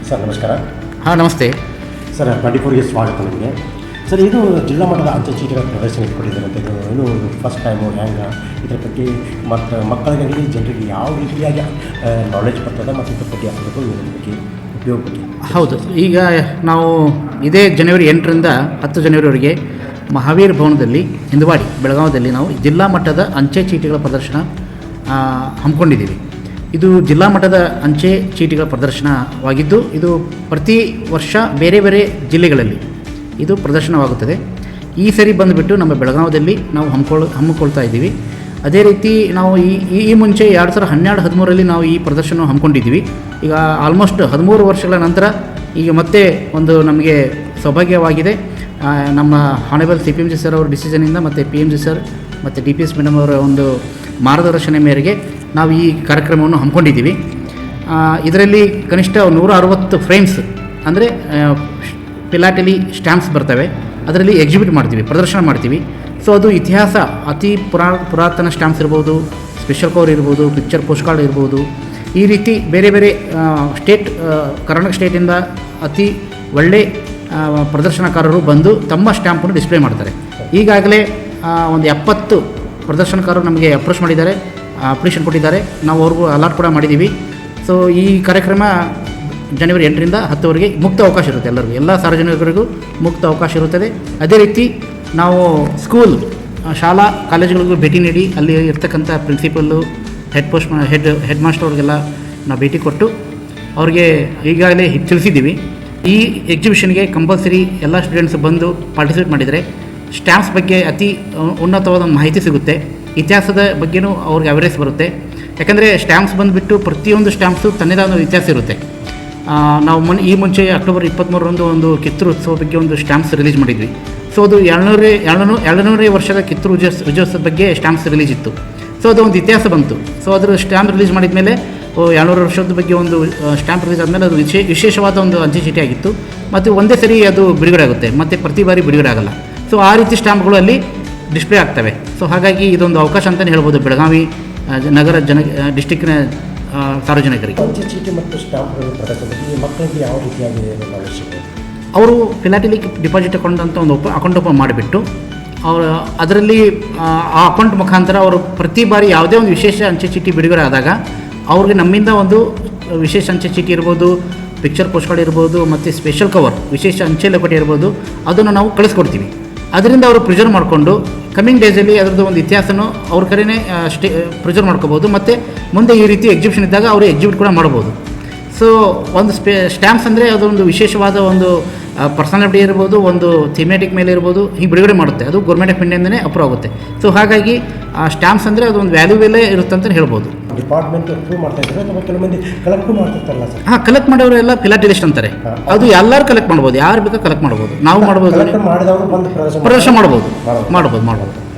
Sir ನಮಸ್ಕಾರ. ಹಾಂ ನಮಸ್ತೆ ಸರ್ 24ಗೆ ಸ್ವಾಗತ ನಿಮಗೆ. ಸರ್ ಇದು ಜಿಲ್ಲಾ ಮಟ್ಟದ ಅಂಚೆ ಚೀಟಿಗಳ ಪ್ರದರ್ಶನ ಇಟ್ಕೊಂಡಿದ್ದಾರೆ ಅಂತ ಇದು ಫಸ್ಟ್ ಟೈಮು ಹ್ಯಾಂಗೆ ಇದ್ರ ಬಗ್ಗೆ ಮತ್ತು ಮಕ್ಕಳಿಗಾಗಲಿ ಜನರಿಗೆ ಯಾವ ರೀತಿಯಾಗಿ ನಾಲೆಜ್ ಬರ್ತದೆ ಮತ್ತು ಇದ್ರ ಬಗ್ಗೆ ಆಗಬೇಕು ಇದ್ರ ಬಗ್ಗೆ ಉಪಯೋಗ ಬಗ್ಗೆ. ಹೌದು, ಈಗ ನಾವು ಇದೇ ಜನವರಿ 8ರಿಂದ 10 ಜನವರಿವರೆಗೆ ಮಹಾವೀರ್ ಭವನದಲ್ಲಿ ಹಿಂದವಾಡಿ ಬೆಳಗಾವಿಯಲ್ಲಿ ನಾವು ಜಿಲ್ಲಾ ಮಟ್ಟದ ಅಂಚೆ ಚೀಟಿಗಳ ಪ್ರದರ್ಶನ ಹಮ್ಮಿಕೊಂಡಿದ್ದೀವಿ. ಇದು ಜಿಲ್ಲಾ ಮಟ್ಟದ ಅಂಚೆ ಚೀಟಿಗಳ ಪ್ರದರ್ಶನವಾಗಿದ್ದು ಇದು ಪ್ರತಿ ವರ್ಷ ಬೇರೆ ಬೇರೆ ಜಿಲ್ಲೆಗಳಲ್ಲಿ ಇದು ಪ್ರದರ್ಶನವಾಗುತ್ತದೆ. ಈ ಸರಿ ಬಂದುಬಿಟ್ಟು ನಮ್ಮ ಬೆಳಗಾವಿಯಲ್ಲಿ ನಾವು ಹಮ್ಮಿಕೊಳ್ತಾ ಇದ್ದೀವಿ. ಅದೇ ರೀತಿ ನಾವು ಈ ಮುಂಚೆ 2012-13ರಲ್ಲಿ ನಾವು ಈ ಪ್ರದರ್ಶನ ಹಮ್ಮಿಕೊಂಡಿದ್ದೀವಿ. ಈಗ ಆಲ್ಮೋಸ್ಟ್ 13 ವರ್ಷಗಳ ನಂತರ ಈಗ ಮತ್ತೆ ಒಂದು ನಮಗೆ ಸೌಭಾಗ್ಯವಾಗಿದೆ. ನಮ್ಮ ಹಾನೆಬಲ್ CPMG ಸರ್ ಅವರ ಡಿಸಿಷನಿಂದ ಮತ್ತು PMG ಸರ್ ಮತ್ತು DPS ಮೇಡಮ್ ಅವರ ಒಂದು ಮಾರ್ಗದರ್ಶನ ಮೇರೆಗೆ ನಾವು ಈ ಕಾರ್ಯಕ್ರಮವನ್ನು ಹಮ್ಮಿಕೊಂಡಿದ್ದೀವಿ. ಇದರಲ್ಲಿ ಕನಿಷ್ಠ 160 ಫ್ರೇಮ್ಸ್ ಅಂದರೆ ಫಿಲಾಟಲಿ ಸ್ಟ್ಯಾಂಪ್ಸ್ ಬರ್ತವೆ. ಅದರಲ್ಲಿ ಎಕ್ಸಿಬಿಟ್ ಮಾಡ್ತೀವಿ, ಪ್ರದರ್ಶನ ಮಾಡ್ತೀವಿ. ಸೊ ಅದು ಇತಿಹಾಸ ಅತಿ ಪುರಾತನ ಸ್ಟ್ಯಾಂಪ್ಸ್ ಇರ್ಬೋದು, ಸ್ಪೆಷಲ್ ಕವರ್ ಇರ್ಬೋದು, ಪಿಕ್ಚರ್ ಪೋಸ್ಟ್ ಕಾರ್ಡ್ ಇರ್ಬೋದು. ಈ ರೀತಿ ಬೇರೆ ಬೇರೆ ಕರ್ನಾಟಕ ಸ್ಟೇಟಿಂದ ಅತಿ ಒಳ್ಳೆ ಪ್ರದರ್ಶನಕಾರರು ಬಂದು ತಮ್ಮ ಸ್ಟ್ಯಾಂಪನ್ನು ಡಿಸ್ಪ್ಲೇ ಮಾಡ್ತಾರೆ. ಈಗಾಗಲೇ ಒಂದು 70 ಪ್ರದರ್ಶನಕಾರರು ನಮಗೆ ಅಪ್ರೋಚ್ ಮಾಡಿದ್ದಾರೆ, ಅಪ್ಲಿಕೇಶನ್ ಕೊಟ್ಟಿದ್ದಾರೆ. ನಾವು ಅವ್ರಿಗೂ ಅಲಾಟ್ ಕೂಡ ಮಾಡಿದ್ದೀವಿ. ಸೊ ಈ ಕಾರ್ಯಕ್ರಮ ಜನವರಿ 8ರಿಂದ 10ವರೆಗೆ ಮುಕ್ತ ಅವಕಾಶ ಇರುತ್ತೆ. ಎಲ್ಲ ಸಾರ್ವಜನಿಕರಿಗೂ ಮುಕ್ತ ಅವಕಾಶ ಇರುತ್ತದೆ. ಅದೇ ರೀತಿ ನಾವು ಶಾಲಾ ಕಾಲೇಜುಗಳಿಗೂ ಭೇಟಿ ನೀಡಿ ಅಲ್ಲಿ ಇರ್ತಕ್ಕಂಥ ಪ್ರಿನ್ಸಿಪಲ್ಲು, ಹೆಡ್ ಮಾಸ್ಟರ್ ಅವ್ರಿಗೆಲ್ಲ ನಾವು ಭೇಟಿ ಕೊಟ್ಟು ಅವ್ರಿಗೆ ಈಗಾಗಲೇ ತಿಳಿಸಿದ್ದೀವಿ. ಈ ಎಕ್ಸಿಬಿಷನ್ಗೆ ಕಂಪಲ್ಸರಿ ಎಲ್ಲ ಸ್ಟೂಡೆಂಟ್ಸ್ ಬಂದು ಪಾರ್ಟಿಸಿಪೇಟ್ ಮಾಡಿದರೆ ಸ್ಟ್ಯಾಂಪ್ಸ್ ಬಗ್ಗೆ ಅತಿ ಉನ್ನತವಾದ ಮಾಹಿತಿ ಸಿಗುತ್ತೆ. ಇತಿಹಾಸದ ಬಗ್ಗೆಯೂ ಅವ್ರಿಗೆ ಅವೇರ್ನೆಸ್ ಬರುತ್ತೆ. ಯಾಕಂದರೆ ಸ್ಟ್ಯಾಂಪ್ಸ್ ಬಂದುಬಿಟ್ಟು ಪ್ರತಿಯೊಂದು ಸ್ಟ್ಯಾಂಪ್ಸು ತನ್ನದೇ ಆದ ಇತಿಹಾಸ ಇರುತ್ತೆ. ನಾವು ಈ ಮುಂಚೆ ಅಕ್ಟೋಬರ್ 23ರಂದು ಒಂದು ಕಿತ್ತೂರು ಉತ್ಸವ ಬಗ್ಗೆ ಒಂದು ಸ್ಟ್ಯಾಂಪ್ಸ್ ರಿಲೀಸ್ ಮಾಡಿದ್ವಿ. ಸೊ ಅದು 200ನೇ ವರ್ಷದ ಕಿತ್ತೂರು ವಿಜಯೋತ್ಸವದ ಬಗ್ಗೆ ಸ್ಟ್ಯಾಂಪ್ಸ್ ರಿಲೀಸ್ ಇತ್ತು. ಸೊ ಅದು ಒಂದು ಇತಿಹಾಸ ಬಂತು. ಸೊ ಅದರ ಸ್ಟ್ಯಾಂಪ್ ರಿಲೀಸ್ ಮಾಡಿದ ಮೇಲೆ 200 ವರ್ಷದ ಬಗ್ಗೆ ಒಂದು ಸ್ಟ್ಯಾಂಪ್ ರಿಲೀಸ್ ಆದಮೇಲೆ ಅದು ವಿಶೇಷವಾದ ಒಂದು ಅಂಚೆ ಚೀಟಿ ಆಗಿತ್ತು. ಮತ್ತು ಒಂದೇ ಸರಿ ಅದು ಬಿಡುಗಡೆ ಆಗುತ್ತೆ, ಮತ್ತು ಪ್ರತಿ ಬಾರಿ ಬಿಡುಗಡೆ ಆಗಲ್ಲ. ಸೊ ಆ ರೀತಿ ಸ್ಟ್ಯಾಂಪ್ಗಳು ಅಲ್ಲಿ ಡಿಸ್ಪ್ಲೇ ಆಗ್ತವೆ. ಸೊ ಹಾಗಾಗಿ ಇದೊಂದು ಅವಕಾಶ ಅಂತಲೇ ಹೇಳ್ಬೋದು ಬೆಳಗಾವಿ ನಗರ ಡಿಸ್ಟಿಕ್ನ ಸಾರ್ವಜನಿಕರಿಗೆ. ಅಂಚೆ ಚೀಟಿ ಮತ್ತು ಸ್ಟ್ಯಾಂಪ್ಗಳು ಪ್ರದರ್ಶನದಲ್ಲಿ ಮಕ್ಕಳಿಗೆ ಯಾವ ರೀತಿಯಾಗಿ ಅವಶ್ಯಕ? ಅವರು ಫಿಲಾಟಲಿಕ್ ಡಿಪಾಸಿಟ್ ಅಕೌಂಟ್ ಅಂತ ಒಂದು ಅಕೌಂಟ್ ಓಪನ್ ಮಾಡಿಬಿಟ್ಟು ಅವರು ಅದರಲ್ಲಿ ಆ ಅಕೌಂಟ್ ಮುಖಾಂತರ ಅವರು ಪ್ರತಿ ಬಾರಿ ಯಾವುದೇ ಒಂದು ವಿಶೇಷ ಅಂಚೆ ಚೀಟಿ ಬಿಡುಗಡೆ ಆದಾಗ ಅವ್ರಿಗೆ ನಮ್ಮಿಂದ ಒಂದು ವಿಶೇಷ ಅಂಚೆ ಚೀಟಿ ಇರ್ಬೋದು, ಪಿಕ್ಚರ್ ಪೋಸ್ಟ್ ಕಾರ್ಡ್ ಇರ್ಬೋದು, ಮತ್ತು ಸ್ಪೆಷಲ್ ಕವರ್ ವಿಶೇಷ ಅಂಚೆ ಲಕೋಟೆ ಇರ್ಬೋದು, ಅದನ್ನು ನಾವು ಕಳಿಸ್ಕೊಡ್ತೀವಿ. ಅದರಿಂದ ಅವರು ಪ್ರಿಸರ್ವ್ ಮಾಡಿಕೊಂಡು ಕಮ್ಮಿಂಗ್ ಡೇಸಲ್ಲಿ ಅದರದ್ದು ಒಂದು ಇತಿಹಾಸನೂ ಅವ್ರ ಕಡೆಯೇ ಪ್ರಿಸರ್ವ್ ಮಾಡ್ಕೋಬೋದು. ಮತ್ತು ಮುಂದೆ ಈ ರೀತಿ ಎಕ್ಸಿಬಿಷನ್ ಇದ್ದಾಗ ಅವರು ಎಕ್ಸಿಬಿಟ್ ಕೂಡ ಮಾಡ್ಬೋದು. ಸೊ ಒಂದು ಸ್ಟ್ಯಾಂಪ್ಸ್ ಅಂದರೆ ಅದೊಂದು ವಿಶೇಷವಾದ ಒಂದು ಪರ್ಸನಾಲಿಟಿ ಇರ್ಬೋದು, ಒಂದು ಥೀಮ್ಯಾಟಿಕ್ ಮೇಲೆ ಇರ್ಬೋದು, ಹೀಗೆ ಬಿಡುಗಡೆ ಮಾಡುತ್ತೆ. ಅದು ಗೌರ್ಮೆಂಟ್ ಆಫ್ ಇಂಡಿಯಾದಿಂದಲೇ ಅಪ್ರೂವ್ ಆಗುತ್ತೆ. ಸೊ ಹಾಗಾಗಿ ಆ ಸ್ಟ್ಯಾಂಪ್ಸ್ ಅಂದರೆ ಅದೊಂದು ವ್ಯಾಲ್ಯೂಬಲ್ಲೇ ಇರುತ್ತೆ ಅಂತ ಹೇಳ್ಬೋದು. ಡಿಪಾರ್ಟ್ಮೆಂಟ್ ಅಪ್ರೂವ್ ಮಾಡ್ತಾ ಇದ್ದಾರೆ ಅಥವಾ ಕೆಲವು ಮಂದಿ ಕಲೆಕ್ಟ್ ಮಾಡ್ತಿರ್ತಾರಲ್ಲ ಸರ್? ಹಾಂ, ಕಲೆಕ್ಟ್ ಮಾಡೋರೆಲ್ಲ ಫಿಲಾಟಲಿಸ್ಟ್ ಅಂತಾರೆ. ಅದು ಎಲ್ಲರೂ ಕಲೆಕ್ಟ್ ಮಾಡ್ಬೋದು, ಯಾರು ಬೇಕಾದ್ರೂ ಕಲೆಕ್ಟ್ ಮಾಡ್ಬೋದು. ನಾವು ಮಾಡ್ಬೋದು, ಮಾಡಿದವರು ಬಂದು ಪ್ರದರ್ಶನ ಮಾಡ್ಬೋದು.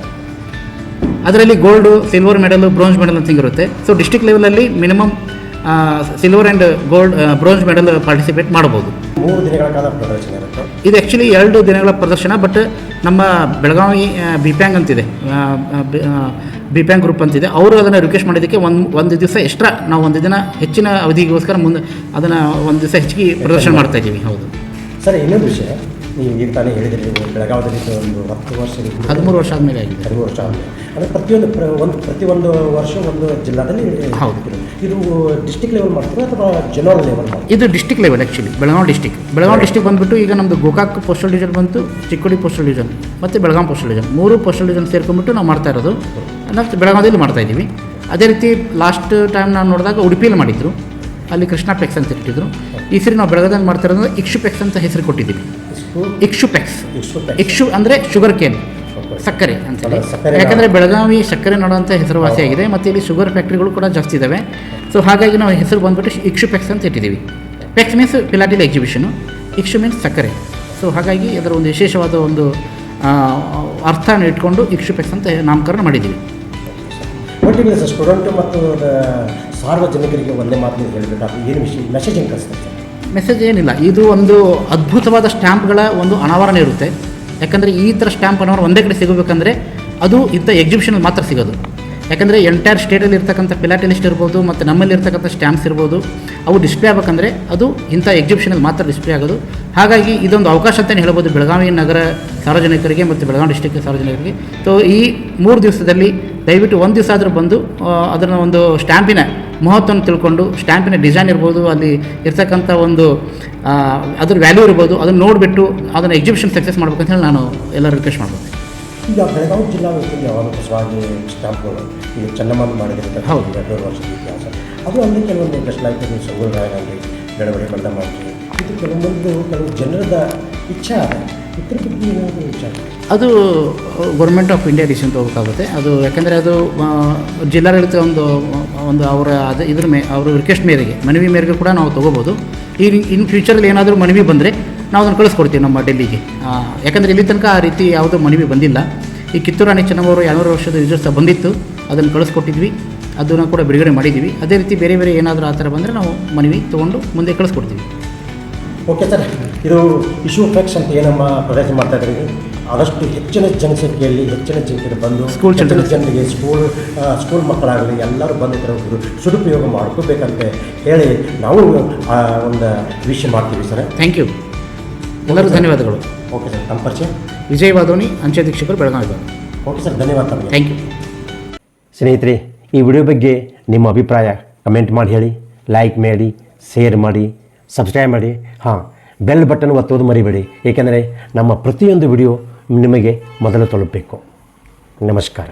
ಅದರಲ್ಲಿ gold, silver medal, bronze medal ಅಂತ ಹಿಂಗಿರುತ್ತೆ. ಸೊ ಡಿಸ್ಟ್ರಿಕ್ಟ್ ಲೆವೆಲಲ್ಲಿ minimum silver and bronze medal participate ಮಾಡ್ಬೋದು. 3 ದಿನಗಳ ಕಾಲ ಪ್ರದರ್ಶನ ಇರುತ್ತೆ. ಇದು ಆ್ಯಕ್ಚುಲಿ 2 ದಿನಗಳ ಪ್ರದರ್ಶನ. ಬಟ್ ನಮ್ಮ ಬೆಳಗಾವಿ ಬಿಪ್ಯಾಂಗ್ ಅಂತಿದೆ, ಬಿಪ್ಯಾಂಗ್ ಗ್ರೂಪ್ ಅಂತಿದೆ, ಅವರು ಅದನ್ನು ರಿಕ್ವೆಸ್ಟ್ ಮಾಡಿದ್ದಕ್ಕೆ ಒಂದು ದಿವಸ ಎಕ್ಸ್ಟ್ರಾ ನಾವು ಒಂದು ದಿನ ಹೆಚ್ಚಿನ ಅವಧಿಗೋಸ್ಕರ ಮುಂದೆ ಅದನ್ನು ಒಂದು ದಿವಸ ಹೆಚ್ಚಿಗೆ ಪ್ರದರ್ಶನ ಮಾಡ್ತಾ ಇದ್ದೀವಿ. ಹೌದು ಸರ್, ಇನ್ನೊಂದು ವಿಷಯ, ನೀವು ಈಗ ತಾನೇ ಹೇಳಿದ್ರಿ ಬೆಳಗಾವಿಯಲ್ಲಿ ಒಂದು 13 ವರ್ಷ ಆದಮೇಲೆ ಆಗಿದೆ. 13 ವರ್ಷ ಆದಮೇಲೆ ಅಂದರೆ ಪ್ರತಿಯೊಂದು ವರ್ಷ ಒಂದು ಜಿಲ್ಲಾದಲ್ಲಿ. ಹೌದು. ಇದು ಡಿಸ್ಟಿಕ್ ಲೆವೆಲ್ ಮಾಡ್ತಾರೆ ಅಥವಾ ಜನರಲ್ ಲೆವೆಲ್ ಮಾಡ್ತಾರೆ? ಇದು district level. Actually Belagavi district ಬಂದುಬಿಟ್ಟು ಈಗ ನಮ್ಮದು ಗೋಕಾಕ್ ಪೋಸ್ಟಲ್ ಡಿವಿಷನ್ ಬಂತು, ಚಿಕ್ಕೋಡಿ ಪೋಸ್ಟಲ್ ಡಿವಿಷನ್ ಮತ್ತು Belagavi postal division, 3 postal division ಸೇರ್ಕೊಂಡ್ಬಿಟ್ಟು ನಾವು ಮಾಡ್ತಾ ಇರೋದು. ನಾವು ಬೆಳಗಾವಿಯಲ್ಲಿ ಮಾಡ್ತಾಯಿದ್ದೀವಿ. ಅದೇ ರೀತಿ ಲಾಸ್ಟ್ ಟೈಮ್ ನಾವು ನೋಡಿದಾಗ ಉಡುಪಿಯಲ್ಲಿ ಮಾಡಿದ್ರು, ಅಲ್ಲಿ ಕೃಷ್ಣ ಪೆಕ್ಸ್ ಅಂತ ಇಟ್ಟಿದ್ರು. ಈ ಸರಿ ನಾವು ಬೆಳಗಾವಿಯಲ್ಲಿ ಮಾಡ್ತಾ ಇರೋದು ಇಕ್ಷುಪೆಕ್ಸ್ ಅಂತ ಹೆಸರು ಕೊಟ್ಟಿದ್ದೀವಿ. ಇಕ್ಷು ಅಂದರೆ ಶುಗರ್ ಕೇನ್, ಸಕ್ಕರೆ ಅಂತೇಳಿ. ಯಾಕಂದರೆ ಬೆಳಗಾವಿ ಸಕ್ಕರೆ ನೋಡೋಂಥ ಹೆಸರುವಾಸಿಯಾಗಿದೆ ಮತ್ತು ಇಲ್ಲಿ ಶುಗರ್ ಫ್ಯಾಕ್ಟ್ರಿಗಳು ಕೂಡ ಜಾಸ್ತಿ ಇದ್ದಾವೆ. ಸೊ ಹಾಗಾಗಿ ನಾವು ಹೆಸರು ಬಂದುಬಿಟ್ಟು ಇಕ್ಷುಪೆಕ್ಸ್ ಅಂತ ಇಟ್ಟಿದ್ದೀವಿ. ಪೆಕ್ಸ್ ಮೀನ್ಸ್ ಫಿಲಾಟಲಿ ಎಕ್ಸಿಬಿಷನು, ಇಕ್ಷು ಮೀನ್ಸ್ ಸಕ್ಕರೆ. ಸೊ ಹಾಗಾಗಿ ಅದರ ಒಂದು ವಿಶೇಷವಾದ ಒಂದು ಅರ್ಥನ ಇಟ್ಕೊಂಡು ಇಕ್ಷುಪೆಕ್ಸ್ ಅಂತ ನಾಮಕರಣ ಮಾಡಿದ್ದೀವಿ. ಒಟ್ಟಿಗೆ ಸರ್, ಸ್ಟೂಡೆಂಟು ಮತ್ತು ಸಾರ್ವಜನಿಕರಿಗೆ ಒಂದೇ ಮಾತು ಹೇಳಬೇಕಾದ್ರೆ ಏನು ಮೆಸೇಜ್ ಏನು ಕಳಿಸ್ತಾರೆ? ಮೆಸೇಜ್ ಏನಿಲ್ಲ, ಇದು ಒಂದು ಅದ್ಭುತವಾದ ಸ್ಟ್ಯಾಂಪ್ಗಳ ಒಂದು ಅನಾವರಣ ಇರುತ್ತೆ. ಯಾಕಂದರೆ ಈ ಥರ ಸ್ಟ್ಯಾಂಪ್ ಅನಾವರಣ ಒಂದೇ ಕಡೆ ಸಿಗಬೇಕಂದ್ರೆ ಅದು ಇಂಥ ಎಕ್ಸಿಬಿಷನಲ್ಲಿ ಮಾತ್ರ ಸಿಗೋದು. ಯಾಕಂದರೆ ಎಂಟೈರ್ ಸ್ಟೇಟಲ್ಲಿ ಇರ್ತಕ್ಕಂಥ ಫಿಲಾಟಲಿಸ್ಟ್ ಇರ್ಬೋದು ಮತ್ತು ನಮ್ಮಲ್ಲಿ ಇರ್ತಕ್ಕಂಥ ಸ್ಟ್ಯಾಂಪ್ಸ್ ಇರ್ಬೋದು, ಅವು ಡಿಸ್ಪ್ಲೇ ಆಗಬೇಕಂದ್ರೆ ಅದು ಇಂಥ ಎಕ್ಸಿಬಿಷನಲ್ಲಿ ಮಾತ್ರ ಡಿಸ್ಪ್ಲೇ ಆಗೋದು. ಹಾಗಾಗಿ ಇದೊಂದು ಅವಕಾಶ ಅಂತಲೇ ಹೇಳ್ಬೋದು ಬೆಳಗಾವಿ ನಗರ ಸಾರ್ವಜನಿಕರಿಗೆ ಮತ್ತು ಬೆಳಗಾವಿ ಡಿಸ್ಟಿಕ್ ಸಾರ್ವಜನಿಕರಿಗೆ. ಸೊ ಈ 3 ದಿವಸದಲ್ಲಿ ದಯವಿಟ್ಟು ಒಂದು ದಿವಸ ಆದರೂ ಬಂದು ಅದರ ಒಂದು ಸ್ಟ್ಯಾಂಪಿನ ಮಹತ್ವವನ್ನು ತಿಳ್ಕೊಂಡು, ಸ್ಟ್ಯಾಂಪಿನ ಡಿಸೈನ್ ಇರ್ಬೋದು, ಅಲ್ಲಿ ಇರ್ತಕ್ಕಂಥ ಒಂದು ಅದ್ರ ವ್ಯಾಲ್ಯೂ ಇರ್ಬೋದು, ಅದನ್ನು ನೋಡಿಬಿಟ್ಟು ಅದನ್ನು ಎಕ್ಸಿಬಿಷನ್ ಸಕ್ಸಸ್ ಮಾಡ್ಬೇಕಂತ ಹೇಳಿ ನಾನು ಎಲ್ಲರೂ ರಿಕ್ವೆಸ್ಟ್ ಮಾಡ್ಬೋದು. ಈಗ ಬೆಳಗಾವಿ ಜಿಲ್ಲಾ ವತಿಯಿಂದ ಯಾವಾಗ ಹೊಸವಾಗಿ ಸ್ಟ್ಯಾಂಪ್ಗಳು ಈಗ ಚೆನ್ನಮ್ಮ ಮಾಡಿದ್ರೆ ಹೌದು 2 ವರ್ಷದ ಇತಿಹಾಸ ಅದು ಅಲ್ಲಿ ಕೆಲವೊಂದು ಬೆಸ್ಟ್ ಲೈಫ್ ಸಂಗೊಳ್ಳ ರಾಯನಲ್ಲಿ ಬೆಳವಡಿ ಬಂದ ಮಾಡಿ ಇದು ಕೆಲವು ಜನರದ ಇಚ್ಛೆ ಇದೆ. ಇದ್ರ ಬಗ್ಗೆ ಏನಾದರೂ ವಿಚಾರ ಅದು ಗೌರ್ಮೆಂಟ್ ಆಫ್ ಇಂಡಿಯಾ ಡಿಸಿಷನ್ ತೊಗೋಬೇಕಾಗುತ್ತೆ. ಅದು ಯಾಕೆಂದರೆ ಅದು ಜಿಲ್ಲಾಡಳಿತ ಒಂದು ಅವರ ಅವ್ರ ರಿಕ್ವೆಸ್ಟ್ ಮೇರೆಗೆ, ಮನವಿ ಮೇರೆಗೆ ಕೂಡ ನಾವು ತೊಗೋಬೋದು. ಇನ್ ಫ್ಯೂಚರಲ್ಲಿ ಏನಾದರೂ ಮನವಿ ಬಂದರೆ ನಾವು ಅದನ್ನು ಕಳಿಸ್ಕೊಡ್ತೀವಿ ನಮ್ಮ ಡೆಲ್ಲಿಗೆ. ಯಾಕಂದರೆ ಇಲ್ಲಿ ತನಕ ಆ ರೀತಿ ಯಾವುದೂ ಮನವಿ ಬಂದಿಲ್ಲ. ಈ ಕಿತ್ತೂರು ರಾಣಿ ಚೆನ್ನಮ್ಮ 200 ವರ್ಷದ ವಿಜಯೋತ್ಸವ ಬಂದಿತ್ತು, ಅದನ್ನು ಕಳಿಸ್ಕೊಟ್ಟಿದ್ವಿ, ಅದನ್ನು ಕೂಡ ಬಿಡುಗಡೆ ಮಾಡಿದ್ದೀವಿ. ಅದೇ ರೀತಿ ಬೇರೆ ಏನಾದರೂ ಆ ಥರ ಬಂದರೆ ನಾವು ಮನವಿ ತೊಗೊಂಡು ಮುಂದೆ ಕಳಿಸ್ಕೊಡ್ತೀವಿ. ಓಕೆ ಸರ್, ಇದು ಇಶ್ಯೂ ಫ್ಯಾಕ್ಸ್ ಅಂತ ಏನಮ್ಮ ಪ್ರದರ್ಶನ ಮಾಡ್ತಾ ಇದ್ದೀವಿ. ಆದಷ್ಟು ಹೆಚ್ಚಿನ ಜನಸಂಖ್ಯೆಯಲ್ಲಿ ಹೆಚ್ಚಿನ ಜನತೆ ಬಂದು ಜನರಿಗೆ ಸ್ಕೂಲ್ ಮಕ್ಕಳಾಗಲಿ ಎಲ್ಲರೂ ಬಂದು ಇದರ ಸದುಪಯೋಗ ಮಾಡ್ಕೋಬೇಕಂತ ಹೇಳಿ ನಾವು ಒಂದು ವಿಷಯ ಮಾಡ್ತೀವಿ ಸರ್. ಥ್ಯಾಂಕ್ ಯು, ಎಲ್ಲರೂ ಧನ್ಯವಾದಗಳು. ಓಕೆ ಸರ್, ನಮ್ಮ ಪರಿಚಯ ವಿಜಯ್ ವಾದೋನಿ, ಅಂಚೆ ಅಧೀಕ್ಷಕರು, ಬೆಳಗಾವಿ. ಓಕೆ ಸರ್, ಧನ್ಯವಾದ. Thank you. ಸ್ನೇಹಿತರೆ, ಈ ವಿಡಿಯೋ ಬಗ್ಗೆ ನಿಮ್ಮ ಅಭಿಪ್ರಾಯ ಕಮೆಂಟ್ ಮಾಡಿ ಹೇಳಿ, ಲೈಕ್ ಮಾಡಿ, ಶೇರ್ ಮಾಡಿ, ಸಬ್ಸ್ಕ್ರೈಬ್ ಮಾಡಿ. ಬೆಲ್ ಬಟನ್ ಒತ್ತೋದು ಮರಿಬೇಡಿ, ಏಕೆಂದರೆ ನಮ್ಮ ಪ್ರತಿಯೊಂದು ವಿಡಿಯೋ ನಿಮಗೆ ಮೊದಲು ತಲುಪಬೇಕು. ನಮಸ್ಕಾರ.